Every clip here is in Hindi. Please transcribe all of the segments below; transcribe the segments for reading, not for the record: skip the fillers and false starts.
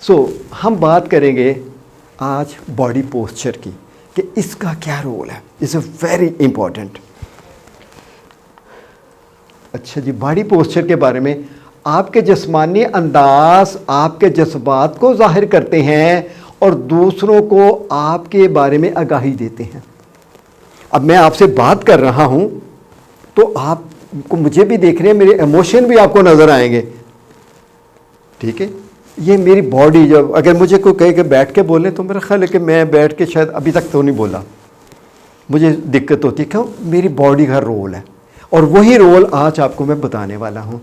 हम बात करेंगे आज बॉडी पोस्चर की कि इसका क्या रोल है। Is very important. अच्छा जी, बॉडी पोस्चर के बारे में आपके जिस्मानी अंदाज आपके जज्बात को जाहिर करते हैं और दूसरों को आपके बारे में आगाही देते हैं। अब मैं आपसे बात कर रहा हूं तो आपको मुझे भी देख रहे हैं, मेरे इमोशन भी आपको नज़र आएंगे। ठीक है, ये मेरी बॉडी, जब अगर मुझे कोई कहे कि बैठ के बोले तो मेरा ख्याल है कि मैं बैठ के शायद अभी तक तो नहीं बोला, मुझे दिक्कत होती है। क्यों? मेरी बॉडी का रोल है और वही रोल आज आपको मैं बताने वाला हूँ।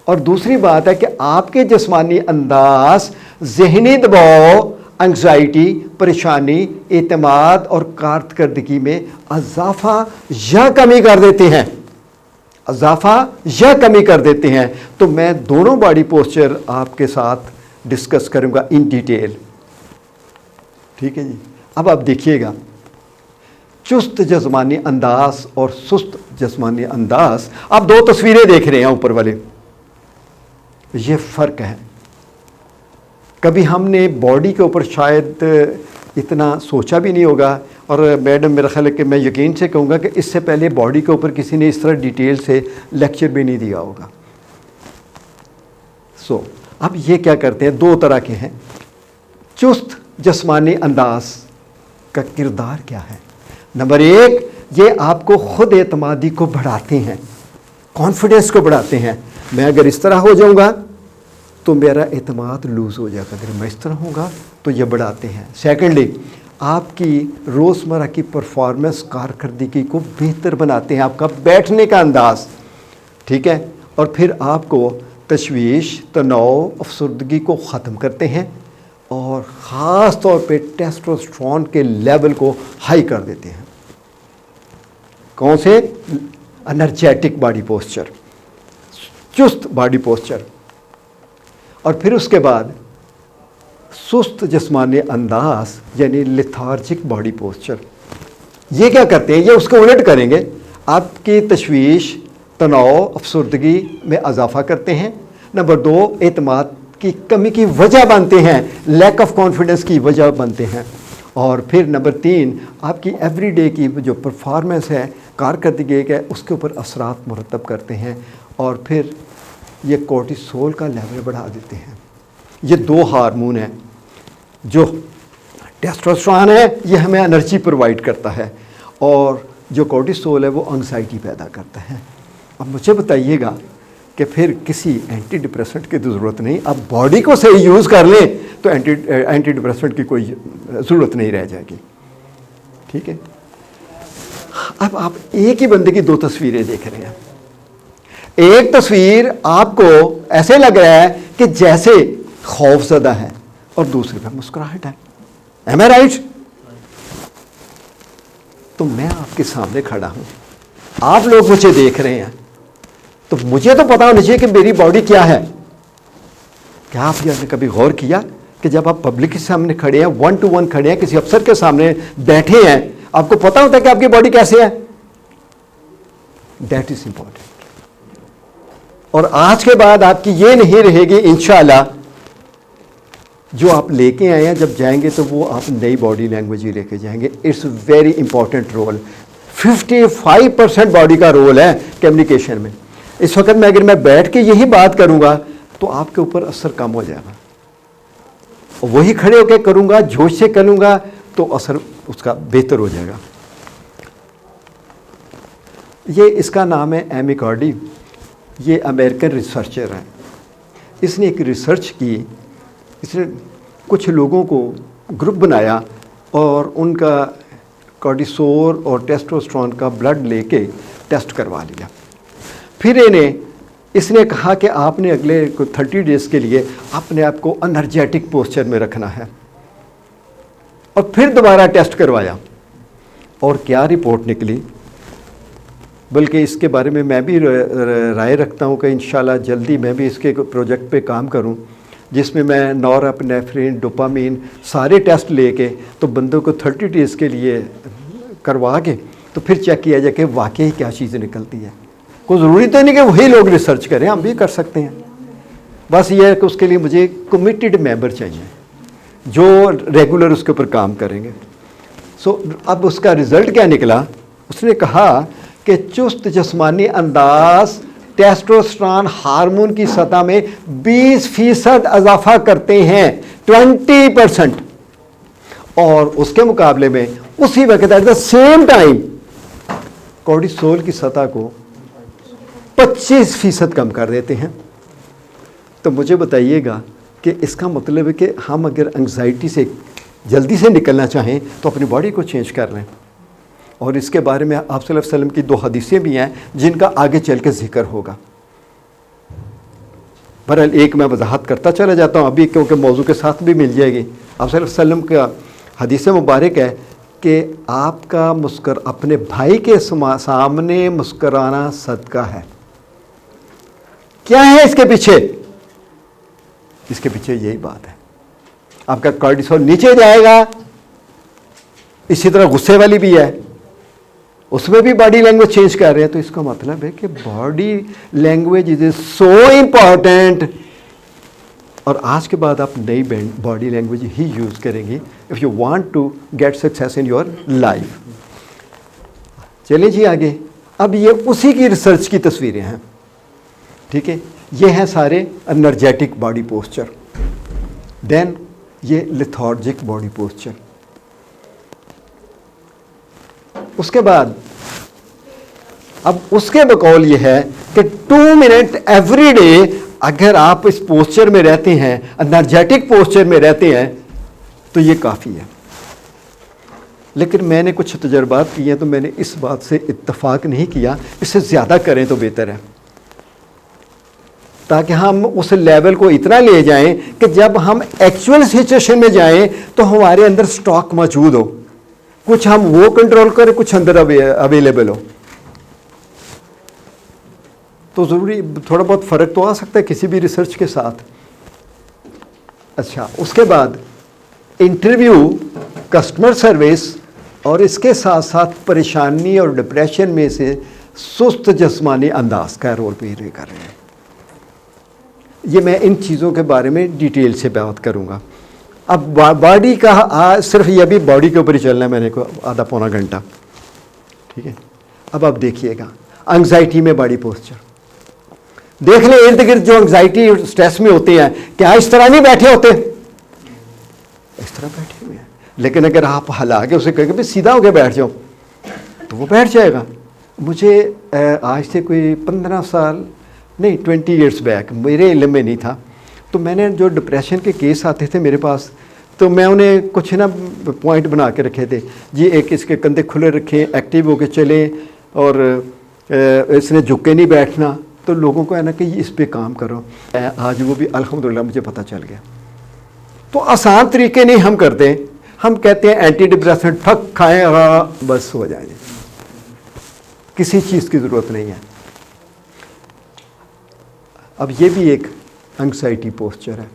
और दूसरी बात है कि आपके जिस्मानी अंदाज ज़हनी दबाव, एंग्जाइटी, परेशानी, एतमाद और कारकर्दगी में इजाफा या कमी कर देते हैं। इजाफा या कमी कर देते हैं। तो मैं दोनों बॉडी पोस्चर आपके साथ डिस्कस करूंगा इन डिटेल। ठीक है जी। अब आप देखिएगा, चुस्त जिस्मानी अंदाज और सुस्त जिस्मानी अंदाज। आप दो तस्वीरें देख रहे हैं ऊपर वाले, ये फ़र्क है। कभी हमने बॉडी के ऊपर शायद इतना सोचा भी नहीं होगा। और मैडम, मेरा ख्याल है कि मैं यकीन से कहूँगा कि इससे पहले बॉडी के ऊपर किसी ने इस तरह डिटेल से लेक्चर भी नहीं दिया होगा। अब ये क्या करते हैं, दो तरह के हैं। चुस्त जिस्मानी अंदाज का किरदार क्या है? नंबर एक, ये आपको खुद एतमादी को बढ़ाते हैं, कॉन्फिडेंस को बढ़ाते हैं। मैं अगर इस तरह हो जाऊंगा तो मेरा एतमाद लूज़ हो जाएगा, अगर मैं इस तरह होऊंगा तो ये बढ़ाते हैं। सेकेंडली, आपकी रोज़मर्रा की परफॉर्मेंस, कारकर्दगी को बेहतर बनाते हैं, आपका बैठने का अंदाज। ठीक है। और फिर आपको तशवीश, तनाव, अफसरदगी को ख़त्म करते हैं और ख़ास तौर पे टेस्टोस्टेरोन के लेवल को हाई कर देते हैं। कौन से? एनर्जेटिक बॉडी पोस्चर, चुस्त बॉडी पोस्चर। और फिर उसके बाद सुस्त जिस्मानी अंदाज यानी लेथार्जिक बॉडी पोस्चर। ये क्या करते हैं? ये उसको उलट करेंगे, आपकी तशवीश, तनाव, अफसरदगी में इजाफा करते हैं। नंबर दो, एतमाद की कमी की वजह बनते हैं, लैक ऑफ कॉन्फिडेंस की वजह बनते हैं। और फिर नंबर तीन, आपकी एवरीडे की जो परफॉर्मेंस है, कारकर्दगी है, उसके ऊपर असरात मुरतब करते हैं। और फिर ये कोर्टिसोल का लेवल बढ़ा देते हैं। ये दो हार्मोन हैं। जो टेस्टोस्टेरोन है ये हमें एनर्जी प्रोवाइड करता है और जो कोर्टिसोल है वो एंग्जाइटी पैदा करता है। अब मुझे बताइएगा कि फिर किसी एंटी डिप्रेसेंट की तो ज़रूरत नहीं। अब बॉडी को सही यूज़ कर लें तो एंटी डिप्रेसेंट की कोई ज़रूरत नहीं रह जाएगी। ठीक है। अब आप एक ही बंदे की दो तस्वीरें देख रहे हैं। एक तस्वीर आपको ऐसे लग रहा है कि जैसे खौफज़दा है और दूसरे पे मुस्कुराहट है। एम आई राइट? तो मैं आपके सामने खड़ा हूं, आप लोग मुझे देख रहे हैं, तो मुझे तो पता होना चाहिए कि मेरी बॉडी क्या है। क्या आपने कभी गौर किया कि जब आप पब्लिक के सामने खड़े हैं, 1 to 1 खड़े हैं, किसी अफसर के सामने बैठे हैं, आपको पता होता है कि आपकी बॉडी कैसे है? That is important. और आज के बाद आपकी ये नहीं रहेगी इंशाल्लाह, जो आप लेके आए हैं जब जाएंगे तो वो आप नई बॉडी लैंग्वेज ही लेके जाएंगे। It's very important role. 55% body का रोल है कम्युनिकेशन में। इस वक्त में अगर मैं बैठ के यही बात करूंगा तो आपके ऊपर असर कम हो जाएगा, और वही खड़े होकर करूंगा, जोश से करूंगा, तो असर उसका बेहतर हो जाएगा। ये इसका नाम है एमी कार्डी। ये अमेरिकन रिसर्चर है। इसने एक रिसर्च की, इसने कुछ लोगों को ग्रुप बनाया और उनका कोर्टिसोल और टेस्टोस्टेरोन का ब्लड लेके टेस्ट करवा लिया। फिर इसने कहा कि आपने अगले 30 डेज़ के लिए अपने आप को एनर्जेटिक पोस्चर में रखना है, और फिर दोबारा टेस्ट करवाया और क्या रिपोर्ट निकली। बल्कि इसके बारे में मैं भी राय रखता हूँ कि इंशाल्लाह जल्दी मैं भी इसके प्रोजेक्ट पे काम करूँ, जिसमें मैं नॉरएपिनेफ्रिन, डोपामीन सारे टेस्ट लेके तो बंदों को 30 डेज़ के लिए करवा के तो फिर चेक किया जाए कि वाकई क्या चीज़ निकलती है। कोई ज़रूरी तो नहीं कि वही लोग रिसर्च करें, हम भी कर सकते हैं। बस ये है कि उसके लिए मुझे कमिटेड मेंबर चाहिए। जो रेगुलर उसके ऊपर काम करेंगे। अब उसका रिजल्ट क्या निकला? उसने कहा कि चुस्त जिस्मानी अंदाज टेस्टोस्टेरोन हार्मोन की सतह में 20% इजाफा करते हैं, 20%। और उसके मुकाबले में उसी वक्त at the same time cortisol की सतह को 25% कम कर देते हैं। तो मुझे बताइएगा कि इसका मतलब है कि हम अगर एंग्जाइटी से जल्दी से निकलना चाहें तो अपनी बॉडी को चेंज कर लें। और इसके बारे में आप सल्लल्लाहु अलैहि वसल्लम की 2 हदीसें भी हैं जिनका आगे चल के जिक्र होगा। बहरहाल एक मैं वजाहत करता चला जाता हूँ अभी, क्योंकि मौजू के साथ भी मिल जाएगी। आप सल्लल्लाहु अलैहि वसल्लम का हदीस मुबारक है कि आपका अपने भाई के सामने मुस्कराना सदका है। क्या है इसके पीछे? इसके पीछे यही बात है, आपका कोर्टिसोल नीचे जाएगा। इसी तरह गुस्से वाली भी है, उसमें भी बॉडी लैंग्वेज चेंज कर रहे हैं। तो इसका मतलब है कि body language is so important. और आज के बाद आप नई बॉडी लैंग्वेज ही यूज करेंगे if you want to get success in your life. चलिए जी आगे। अब ये उसी की रिसर्च की तस्वीरें हैं, ठीक है। ये हैं सारे एनर्जेटिक बॉडी पोस्चर, देन ये लेथार्जिक बॉडी पोस्चर। उसके बाद अब उसके बकौल ये है कि 2 मिनट एवरी डे अगर आप इस पोस्चर में रहते हैं, एनर्जेटिक पोस्चर में रहते हैं, तो ये काफ़ी है। लेकिन मैंने कुछ तजर्बात किए हैं तो मैंने इस बात से इत्तफाक नहीं किया, इससे ज़्यादा करें तो बेहतर है, ताकि हम उस लेवल को इतना ले जाएं कि जब हम एक्चुअल सिचुएशन में जाएं तो हमारे अंदर स्टॉक मौजूद हो, कुछ हम वो कंट्रोल करें, कुछ अंदर अवेलेबल हो। तो ज़रूरी थोड़ा बहुत फ़र्क तो आ सकता है किसी भी रिसर्च के साथ। अच्छा, उसके बाद इंटरव्यू, कस्टमर सर्विस और इसके साथ साथ परेशानी और डिप्रेशन में से सुस्त जिस्मानी अंदाज का रोल प्ले कर रहे हैं। ये मैं इन चीज़ों के बारे में डिटेल से बात करूँगा। अब बॉडी का सिर्फ ये भी बॉडी के ऊपर ही चलना है मैंने को आधा पौना घंटा, ठीक है। अब आप देखिएगा एंग्जाइटी में बॉडी पोस्चर देख ले। इर्द गिर्द जो एंग्जाइटी और स्ट्रेस में होते हैं, क्या इस तरह नहीं बैठे होते? इस तरह बैठे हुए हैं। लेकिन अगर आप हला के उसे कहेंगे भी सीधा होकर बैठ जाओ, तो वो बैठ जाएगा। मुझे आज से कोई 15 साल नहीं 20 ईयर्स बैक, मेरे इल्म में नहीं था, तो मैंने जो डिप्रेशन के केस आते थे मेरे पास, तो मैं उन्हें कुछ ना पॉइंट बना के रखे थे जी। एक इसके कंधे खुले रखें, एक्टिव होके चले, और इसने झुक के नहीं बैठना। तो लोगों को है ना कि इस पे काम करो। आज वो भी अल्हम्दुलिल्लाह मुझे पता चल गया। तो आसान तरीके नहीं हम करते, हम कहते हैं एंटी डिप्रेसेंट ठक खाएं, बस हो जाएंगे, किसी चीज़ की ज़रूरत नहीं है। अब ये भी एक एंग्जाइटी पोस्चर है।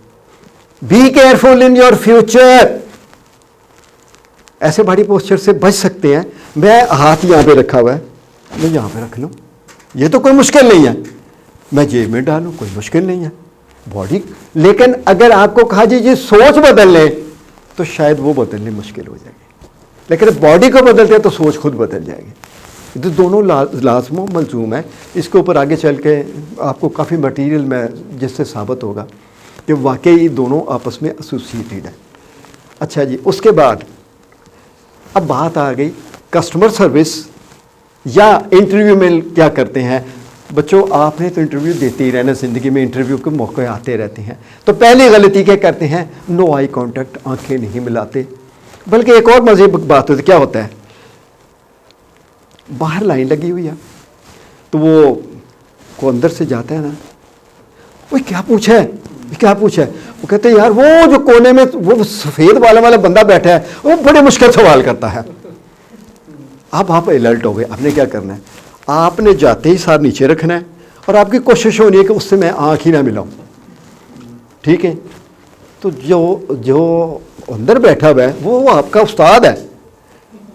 Be careful in your future. ऐसे बॉडी पोस्चर से बच सकते हैं। मैं हाथ यहाँ पे रखा हुआ है, मैं यहाँ पे रख लूँ, ये तो कोई मुश्किल नहीं है। मैं जेब में डालूँ, कोई मुश्किल नहीं है बॉडी। लेकिन अगर आपको कहा जी सोच बदल लें, तो शायद वो बदलनी मुश्किल हो जाएगी। लेकिन बॉडी को बदलते हैं तो सोच खुद बदल जाएगी। तो दोनों लाजमो मलजूम है। इसके ऊपर आगे चल के आपको काफ़ी मटीरियल में जिससे साबित होगा कि वाकई दोनों आपस में एसोसिएटेड है। अच्छा जी, उसके बाद अब बात आ गई कस्टमर सर्विस या इंटरव्यू में क्या करते हैं। बच्चों, आपने तो इंटरव्यू देते ही रहना, ज़िंदगी में इंटरव्यू के मौके आते रहते हैं। तो पहली गलती क्या करते हैं? नो आई कांटेक्ट, आंखें नहीं मिलाते। बल्कि एक और मज़े बात होती, क्या होता है, बाहर लाइन लगी हुई है, तो वो को अंदर से जाता है ना, वो क्या पूछा है, क्या पूछा है? वो कहते हैं यार वो जो कोने में वो सफ़ेद वाला बंदा बैठा है, वो बड़े मुश्किल सवाल करता है। अब आप अलर्ट हो गए। आपने क्या करना है? आपने जाते ही सार नीचे रखना है और आपकी कोशिश होनी है कि उससे मैं आँख ही ना मिलाऊं, ठीक है। तो जो अंदर बैठा हुआ है वो आपका उस्ताद है,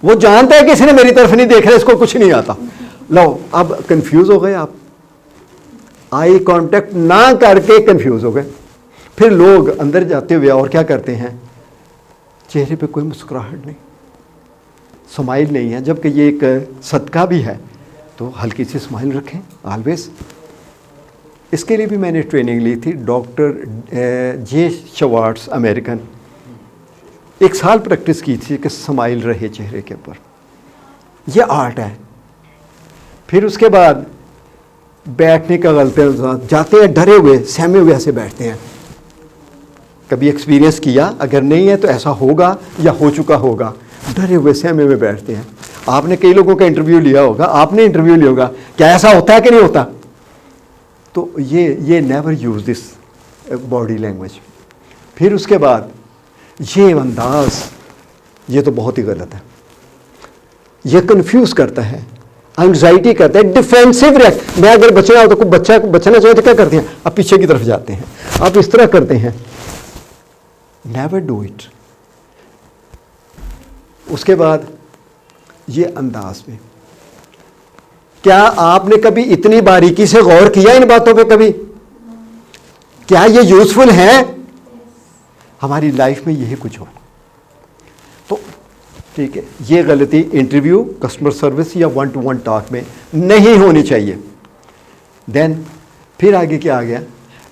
वो जानता है कि इसने मेरी तरफ नहीं देख रहा, इसको कुछ नहीं आता। लो, अब कंफ्यूज हो गए आप, आई कांटेक्ट ना करके कंफ्यूज हो गए। फिर लोग अंदर जाते हुए और क्या करते हैं चेहरे पे कोई मुस्कुराहट नहीं, स्माइल नहीं है, जबकि ये एक सदका भी है, तो हल्की सी स्माइल रखें ऑलवेज। इसके लिए भी मैंने ट्रेनिंग ली थी, डॉक्टर जे शवार्ट्स अमेरिकन, 1 साल प्रैक्टिस की थी कि स्माइल रहे चेहरे के ऊपर। ये आर्ट है। फिर उसके बाद बैठने का गलते जाते हैं डरे हुए, सहमे हुए ऐसे बैठते हैं। कभी एक्सपीरियंस किया? अगर नहीं है तो ऐसा होगा या हो चुका होगा। डरे हुए सहमे हुए बैठते हैं। आपने कई लोगों का इंटरव्यू लिया होगा, आपने इंटरव्यू लिया होगा, क्या ऐसा होता है कि नहीं होता? तो ये never use this body language. फिर उसके बाद ये अंदाज, ये तो बहुत ही गलत है, ये कंफ्यूज करता है, एंग्जाइटी करता है, डिफेंसिव रिएक्ट। मैं अगर बचना हो तो कोई बच्चा बचना चाहिए तो क्या करते हैं? आप पीछे की तरफ जाते हैं, आप इस तरह करते हैं। Never do it. उसके बाद ये अंदाज में, क्या आपने कभी इतनी बारीकी से गौर किया इन बातों पे कभी? क्या ये यूजफुल है हमारी लाइफ में? यही कुछ हो तो ठीक है। ये गलती इंटरव्यू, कस्टमर सर्विस या 1-to-1 टॉक में नहीं होनी चाहिए। देन फिर आगे क्या आ गया?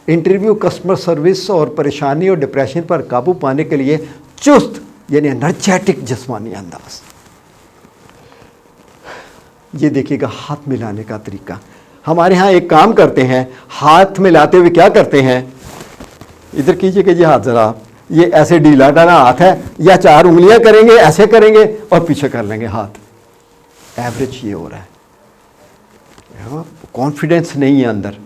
इंटरव्यू, कस्टमर सर्विस और परेशानी और डिप्रेशन पर काबू पाने के लिए चुस्त यानी एनर्जेटिक जिस्मानी अंदाज। ये देखिएगा हाथ मिलाने का तरीका। हमारे यहाँ एक काम करते हैं, हाथ मिलाते हुए क्या करते हैं? इधर कीजिएगा जी हाथ जरा, ये ऐसे ढीला डाला हाथ है, या 4 उंगलियां करेंगे, ऐसे करेंगे और पीछे कर लेंगे हाथ। एवरेज ये हो रहा है, कॉन्फिडेंस नहीं है अंदर।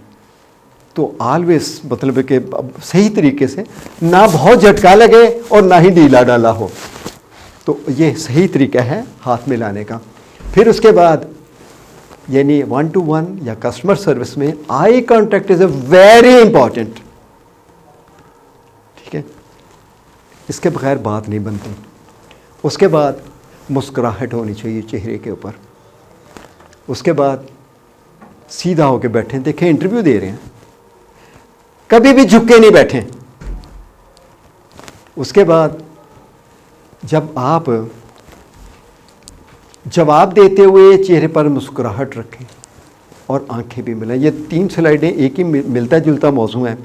तो ऑलवेज मतलब कि सही तरीके से, ना बहुत झटका लगे और ना ही ढीला डाला हो, तो ये सही तरीका है हाथ मिलाने का। फिर उसके बाद यानी 1-to-1 या कस्टमर सर्विस में eye contact is a very important. ठीक है, इसके बगैर बात नहीं बनती। उसके बाद मुस्कुराहट होनी चाहिए चेहरे के ऊपर। उसके बाद सीधा होकर बैठे, देखें इंटरव्यू दे रहे हैं, कभी भी झुक के नहीं बैठे। उसके बाद जब आप जवाब देते हुए चेहरे पर मुस्कुराहट रखें और आंखें भी मिलाएं। ये 3 स्लाइडें एक ही मिलता जुलता मौजू है।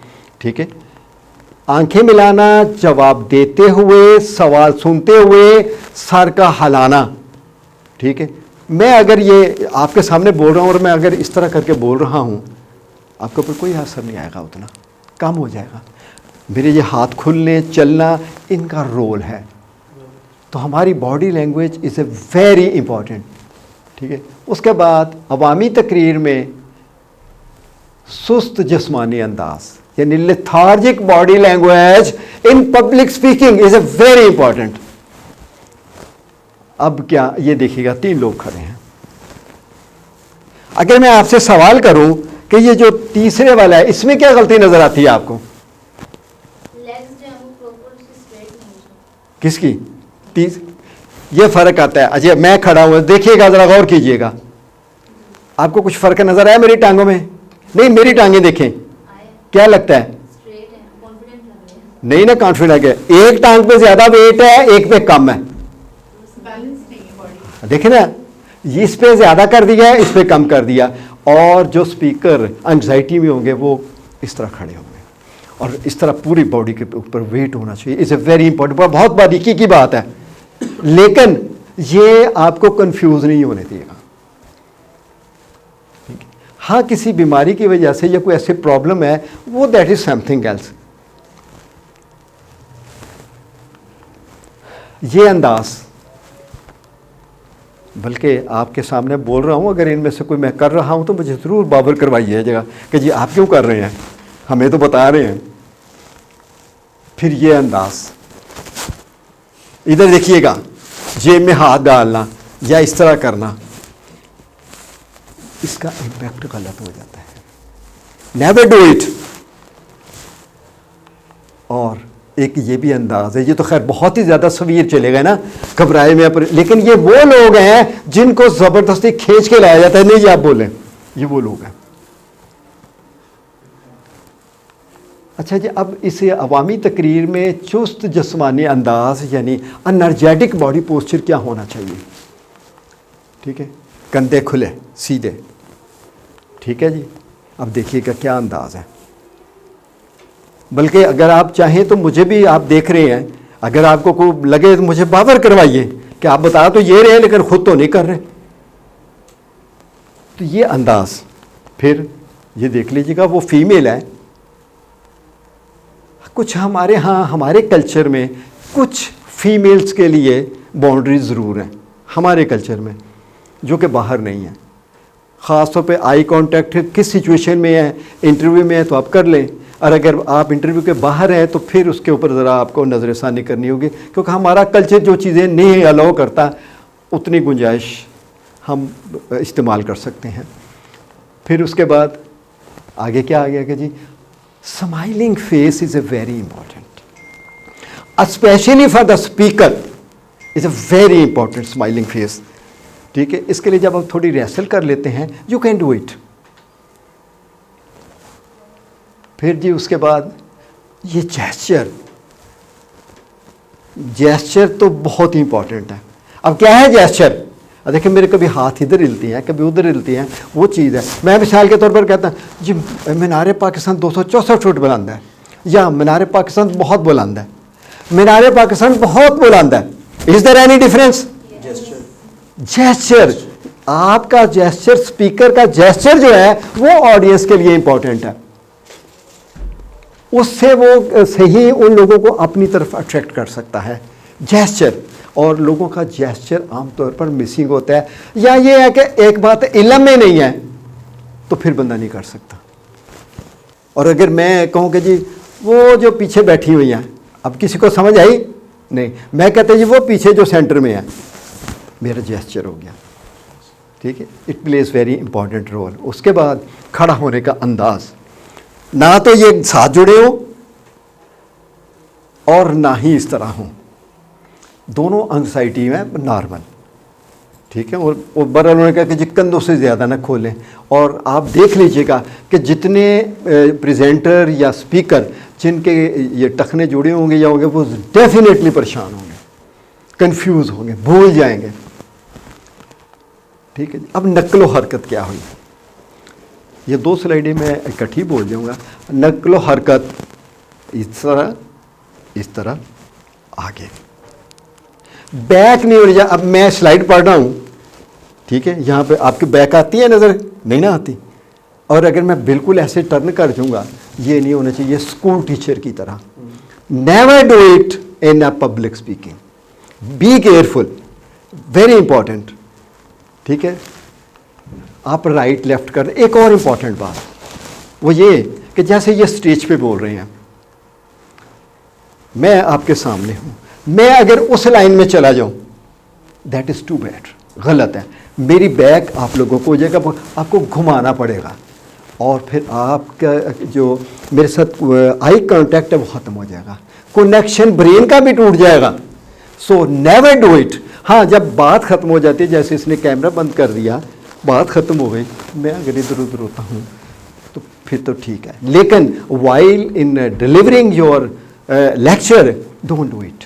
ठीक है, आंखें मिलाना, जवाब देते हुए, सवाल सुनते हुए, सर का हिलाना। ठीक है, मैं अगर ये आपके सामने बोल रहा हूँ और मैं अगर इस तरह करके बोल रहा हूँ, आपके ऊपर कोई असर नहीं आएगा, उतना कम हो जाएगा। मेरे ये हाथ खुलने, चलना, इनका रोल है। तो हमारी body language is a very important. ठीक है, उसके बाद अवामी तकरीर में सुस्त जिस्मानी अंदाज यानी lethargic body language in public speaking is a very important. अब क्या, ये देखिएगा 3 लोग खड़े हैं। अगर मैं आपसे सवाल करूं कि ये जो तीसरे वाला है, इसमें क्या गलती नजर आती है आपको? किसकी? ये फर्क आता है। अजय मैं खड़ा हुआ, देखिएगा जरा गौर कीजिएगा, आपको कुछ फर्क नजर आया मेरी टांगों में? नहीं, मेरी टांगें देखें, क्या लगता है? नहीं ना, कॉन्फिडेंट है। एक टांग पे ज्यादा वेट है, एक पे कम है। देखे ना, इस पे ज्यादा कर दिया है, इस पे कम कर दिया। और जो स्पीकर एंग्जाइटी में होंगे वो इस तरह खड़े होंगे और इस तरह पूरी बॉडी के ऊपर वेट होना चाहिए। इट्स ए वेरी इंपॉर्टेंट, बहुत बारीकी की बात है, लेकिन ये आपको कंफ्यूज नहीं होने देगा। हाँ, किसी बीमारी की वजह से या कोई ऐसी प्रॉब्लम है, वो दैट इज समथिंग एल्स। ये अंदाज, बल्कि आपके सामने बोल रहा हूँ, अगर इनमें से कोई मैं कर रहा हूँ तो मुझे ज़रूर बाबर करवाइएगा कि जी आप क्यों कर रहे हैं, हमें तो बता रहे हैं। फिर ये अंदाज, इधर देखिएगा, जेब में हाथ डालना या इस तरह करना, इसका इम्पैक्ट गलत हो जाता है। Never do it. और एक ये भी अंदाज है, ये तो खैर बहुत ही ज़्यादा सवीर चलेगा ना, घबराए में पर, लेकिन ये वो लोग हैं जिनको ज़बरदस्ती खींच के लाया जाता है। नहीं, ये आप बोलें, ये वो लोग हैं। अच्छा जी, अब इस अवामी तकरीर में चुस्त जिस्मानी अंदाज यानी एनर्जेटिक बॉडी पोस्चर क्या होना चाहिए? ठीक है, कंधे खुले सीधे, ठीक है जी। अब देखिएगा क्या अंदाज है। बल्कि अगर आप चाहें तो मुझे भी, आप देख रहे हैं, अगर आपको कोई लगे तो मुझे बावर करवाइए कि आप बता तो ये रहे लेकिन खुद तो नहीं कर रहे। तो ये अंदाज, फिर ये देख लीजिएगा वो फीमेल है। कुछ हमारे यहाँ, हमारे कल्चर में कुछ फीमेल्स के लिए बाउंड्री ज़रूर हैं हमारे कल्चर में, जो कि बाहर नहीं है। ख़ास तौर पे आई कांटेक्ट किस सिचुएशन में है, इंटरव्यू में है तो आप कर लें, और अगर आप इंटरव्यू के बाहर हैं तो फिर उसके ऊपर ज़रा आपको नज़रसानी करनी होगी, क्योंकि हमारा कल्चर जो चीज़ें नहीं अलाउ करता उतनी गुंजाइश हम इस्तेमाल कर सकते हैं। फिर उसके बाद आगे क्या आ गया कि जी smiling face is a very important, specially for the speaker is a very important smiling face. ठीक है, इसके लिए जब आप थोड़ी रिहर्सल कर लेते हैं, यू कैन डू इट। फिर जी उसके बाद ये जेस्चर तो बहुत ही इंपॉर्टेंट है। अब क्या है जेस्चर? देखिए मेरे कभी हाथ इधर हिलती हैं, कभी उधर हिलती हैं, वो चीज़ है। मैं मिसाल के तौर पर कहता हूँ जी मीनार पाकिस्तान 264 फुट बुलंद है, या मीनार पाकिस्तान बहुत बुलंद है, मीनार पाकिस्तान बहुत बुलंद है। Is there any difference? Gesture, आपका जेस्चर, स्पीकर का जेस्चर जो है वो ऑडियंस के लिए इंपॉर्टेंट है। उससे वो सही उन लोगों को अपनी तरफ अट्रैक्ट कर सकता है जेस्चर। और लोगों का जेस्चर आमतौर पर मिसिंग होता है, या ये है कि एक बात इल्म में नहीं है तो फिर बंदा नहीं कर सकता। और अगर मैं कहूँ कि जी वो जो पीछे बैठी हुई हैं, अब किसी को समझ आई नहीं, मैं कहता जी वो पीछे जो सेंटर में है, मेरा जेस्चर हो गया। ठीक है, it plays very important role. उसके बाद खड़ा होने का अंदाज, ना तो ये साथ जुड़े हो और ना ही इस तरह हो, दोनों एंग्जाइटी में नॉर्मल। ठीक है, और बरल उन्होंने कहा कि जी कंधों से ज़्यादा ना खोलें। और आप देख लीजिएगा कि जितने प्रेजेंटर या स्पीकर जिनके ये टखने जुड़े होंगे या होंगे, वो डेफिनेटली परेशान होंगे, कंफ्यूज होंगे, भूल जाएंगे। ठीक है, अब नक्लो हरकत क्या हुई, ये 2 स्लाइडें मैं इकट्ठी बोल जाऊँगा। नक्लो हरकत इस तरह आगे, बैक नहीं हो जा। अब मैं स्लाइड पढ़ रहा हूँ, ठीक है, यहाँ पे आपकी बैक आती है नज़र, नहीं ना आती। और अगर मैं बिल्कुल ऐसे टर्न कर दूँगा, ये नहीं होना चाहिए स्कूल टीचर की तरह। Never do it in a public speaking, be careful, very important. ठीक है, आप राइट लेफ्ट कर। एक और इम्पॉर्टेंट बात वो ये कि जैसे ये स्टेज पे बोल रहे हैं, मैं आपके सामने हूँ, मैं अगर उस लाइन में चला जाऊँ, दैट इज़ टू बैड, गलत है। मेरी बैक आप लोगों को हो जाएगा, आपको घुमाना पड़ेगा, और फिर आपका जो मेरे साथ आई कांटेक्ट है वो ख़त्म हो जाएगा, कनेक्शन ब्रेन का भी टूट जाएगा। So never do it. हाँ, जब बात ख़त्म हो जाती है, जैसे इसने कैमरा बंद कर दिया, बात ख़त्म हो गई, मैं अगर इधर उधर होता हूँ तो फिर तो ठीक है, लेकिन while in delivering your lecture don't do it.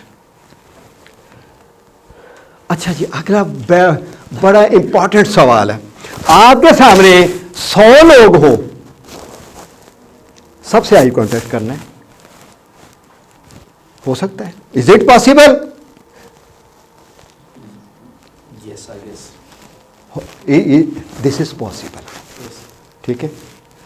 अच्छा जी, अगला बड़ा इंपॉर्टेंट सवाल है। आपके सामने 100 लोग हो, सबसे आई कांटेक्ट करना है, हो सकता है? Is it possible? Yes, I guess. This is possible. ठीक है,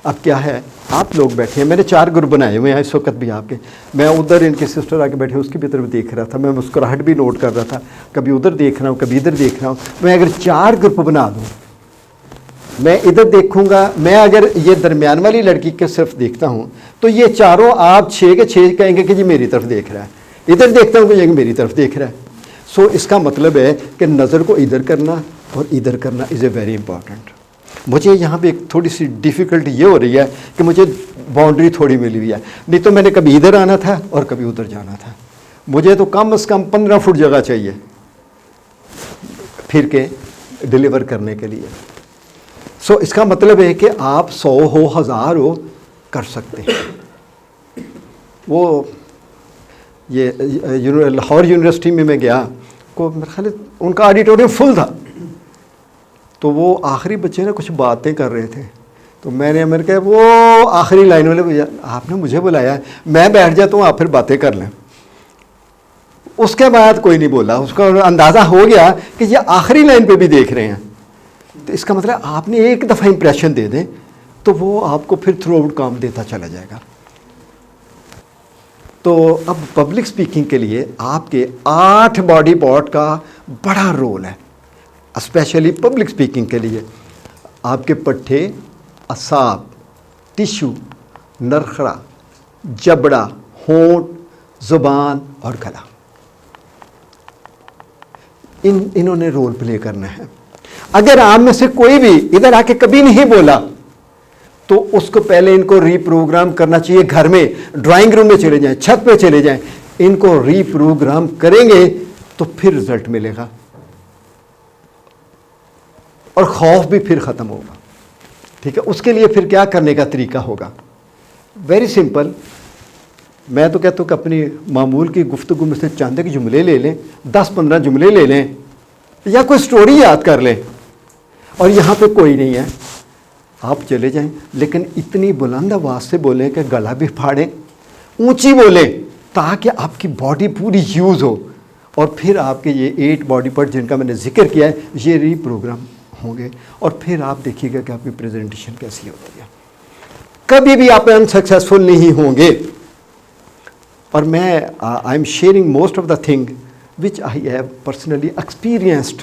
अब क्या है, आप लोग बैठे हैं, मैंने 4 ग्रुप बनाए हुए हैं इस वक्त भी आपके। मैं उधर इनके सिस्टर आके बैठे, उसकी भी तरफ देख रहा था, मैं मुस्कुराहट भी नोट कर रहा था, कभी उधर देख रहा हूँ, कभी इधर देख रहा हूँ। मैं अगर 4 ग्रुप बना दूँ, मैं इधर देखूँगा, मैं अगर ये दरमियान वाली लड़की के सिर्फ देखता हूँ तो ये चारों आप 6 के 6 कहेंगे कि जी मेरी तरफ देख रहा है, इधर देखता हूँ कि ये मेरी तरफ देख रहा है। सो इसका मतलब है कि नज़र को इधर करना और इधर करना इज़ ए वेरी इंपॉर्टेंट। मुझे यहाँ पे एक थोड़ी सी डिफ़िकल्टी ये हो रही है कि मुझे बाउंड्री थोड़ी मिली हुई है, नहीं तो मैंने कभी इधर आना था और कभी उधर जाना था। मुझे तो कम से कम 15 फुट जगह चाहिए फिर के डिलीवर करने के लिए। सो इसका मतलब है कि आप 100 हो, 1000 हो, कर सकते हैं। वो ये लाहौर यूनिवर्सिटी में मैं गया को मेरे ख्याल है उनका ऑडिटोरियम फुल था, तो वो आखिरी बच्चे ने कुछ बातें कर रहे थे, तो मैंने कहा वो आखिरी लाइन वाले भैया आपने मुझे बुलाया है, मैं बैठ जाता हूँ आप फिर बातें कर लें। उसके बाद कोई नहीं बोला, उसका अंदाज़ा हो गया कि ये आखिरी लाइन पे भी देख रहे हैं, तो इसका मतलब आपने एक दफ़ा इंप्रेशन दे दें तो वो आपको फिर थ्रू आउट काम देता चला जाएगा। तो अब पब्लिक स्पीकिंग के लिए आपके 8 बॉडी पार्ट का बड़ा रोल है, स्पेशली पब्लिक स्पीकिंग के लिए। आपके पट्टे, असाब, टिश्यू, नरखड़ा, जबड़ा, होंठ, ज़ुबान और गला, इन्होंने रोल प्ले करना है। अगर आप में से कोई भी इधर आके कभी नहीं बोला तो उसको पहले इनको रीप्रोग्राम करना चाहिए। घर में ड्राइंग रूम में चले जाएं, छत पे चले जाएं, इनको रीप्रोग्राम करेंगे तो फिर रिजल्ट मिलेगा और खौफ भी फिर ख़त्म होगा। ठीक है, उसके लिए फिर क्या करने का तरीका होगा? Very simple. मैं तो कहता हूँ कि अपनी मामूल की गुफ्तगू में से चंद के जुमले ले लें, 10-15 जुमले ले लें या कोई स्टोरी याद कर लें, और यहाँ पे कोई नहीं है, आप चले जाएं, लेकिन इतनी बुलंद आवाज़ से बोलें कि गला भी फाड़ें, ऊंची बोलें ताकि आपकी बॉडी पूरी यूज़ हो, और फिर आपके ये 8 बॉडी पार्ट जिनका मैंने जिक्र किया है ये रीप्रोग्राम होंगे, और फिर आप देखिएगा कि आपकी प्रेजेंटेशन कैसी होती है। कभी भी आप अनसक्सेसफुल नहीं होंगे। और मैं I am sharing most of the thing which I have personally experienced